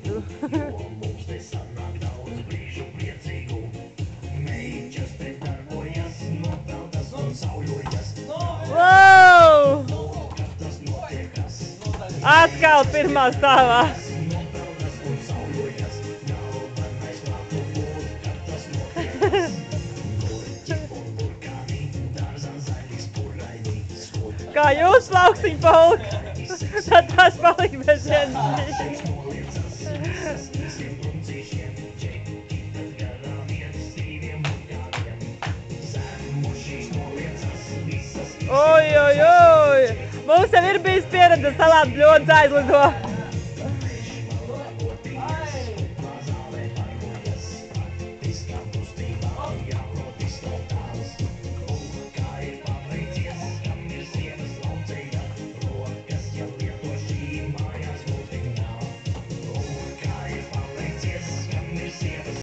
jūtu. Wow! Atkal pirmā stāvā. Kā jūs, plauksiņu polka, tad tās palika bez vienas. Oj! Mums jau ir bijis pieredze salāt bļodas aizlido.